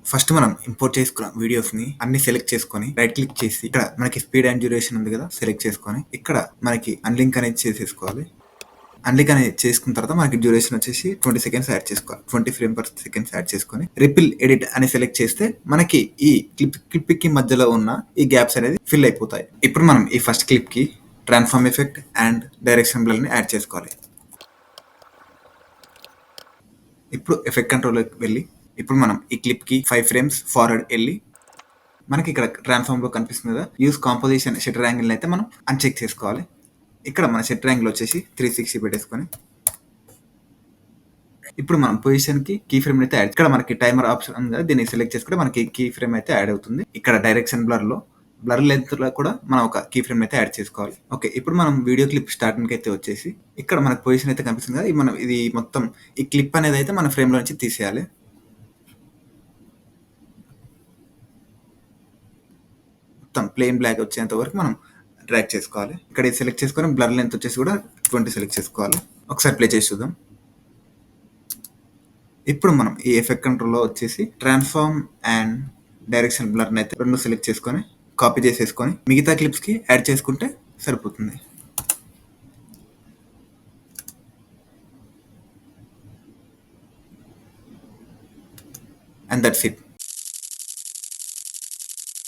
First మనం import చేసుకున్న వీడియోస్‌ని అన్ని సెలెక్ట్ చేసుకొని, రైట్ క్లిక్ చేసి ఇక్కడ మనకి స్పీడ్ అండ్ డ్యూరేషన్ ఉంది కదా! సెలెక్ట్ చేసుకొని, ఇక్కడ మనకి అన్లింక్ అనేది చేసేసుకోవాలి. అన్లింక్ అనేది చేసుకున్న తర్వాత మనకి డ్యూరేషన్ వచ్చేసి 20 సెకండ్స్ యాడ్ చేసుకోవాలి. 20 ఫ్రేమ్ పర్ సెకండ్స్ యాడ్ చేసుకొని, రిపిల్ ఎడిట్ అని సెలెక్ట్ చేస్తే మనకి ఈ క్లిప్‌కి మధ్యలో ఉన్న ఈ గ్యాప్స్ అనేది ఫిల్ అయిపోతాయి. ఇప్పుడు మనం ఈ ఫస్ట్ క్లిప్‌కి ట్రాన్స్ఫార్మ్ ఎఫెక్ట్ అండ్ డైరెక్షన్ బ్లర్‌ని యాడ్ చేసుకోవాలి. ఇప్పుడు ఎఫెక్ట్ కంట్రోల్‌లోకి వెళ్ళి ఇప్పుడు మనం ఈ క్లిప్‌కి 5 ఫ్రేమ్స్ ఫార్వర్డ్ ఎళ్లి మనకి ఇక్కడ ట్రాన్స్ఫార్మ్‌లో కనిపిస్తుంది కదా! యూజ్ కాంపోజిషన్ షట్టర్ యాంగిల్‌ని అయితే మనం అన్‌చెక్ చేసుకోవాలి. ఇక్కడ మన షట్టర్ యాంగిల్ వచ్చేసి 360 పెట్టేసుకొని ఇప్పుడు మనం పొజిషన్‌కి కీ ఫ్రేమ్ అయితే యాడ్ ఇక్కడ మనకి టైమర్ ఆప్షన్ ఉంది కదా! దీన్ని సెలెక్ట్ చేసుకుంటే మనకి కీ ఫ్రేమ్ అయితే యాడ్ అవుతుంది. ఇక్కడ డైరెక్షన్ బ్లర్‌లో బ్లర్ లెంగ్త్‌లో కూడా మనం ఒక కీ ఫ్రేమ్ అయితే యాడ్ చేసుకోవాలి. ఓకే. ఇప్పుడు మనం వీడియో క్లిప్ స్టార్టింగ్‌కి అయితే వచ్చేసి ఇక్కడ మనకు పొజిషన్ అయితే కనిపిస్తుంది కదా! ఇది మొత్తం ఈ క్లిప్ అనేది అయితే మన ఫ్రేమ్‌లో నుంచి తీసేయాలి. మొత్తం ప్లెయిన్ బ్లాక్ వచ్చేంత వరకు మనం డ్రాగ్ చేసుకోవాలి. ఇక్కడ ఇది సెలెక్ట్ చేసుకొని బ్లర్ లెంగ్త్ వచ్చేసి కూడా 20 సెలెక్ట్ చేసుకోవాలి. ఒకసారి ప్లే చేసి చూద్దాం. ఇప్పుడు మనం ఈ ఎఫెక్ట్ కంట్రోల్‌లో వచ్చేసి ట్రాన్స్ఫార్మ్ అండ్ డైరెక్షన్ బ్లర్‌ని అయితే 2 సెలెక్ట్ చేసుకొని, కాపీ చేసేసుకొని మిగతా క్లిప్స్‌కి యాడ్ చేసుకుంటే సరిపోతుంది. And that's it.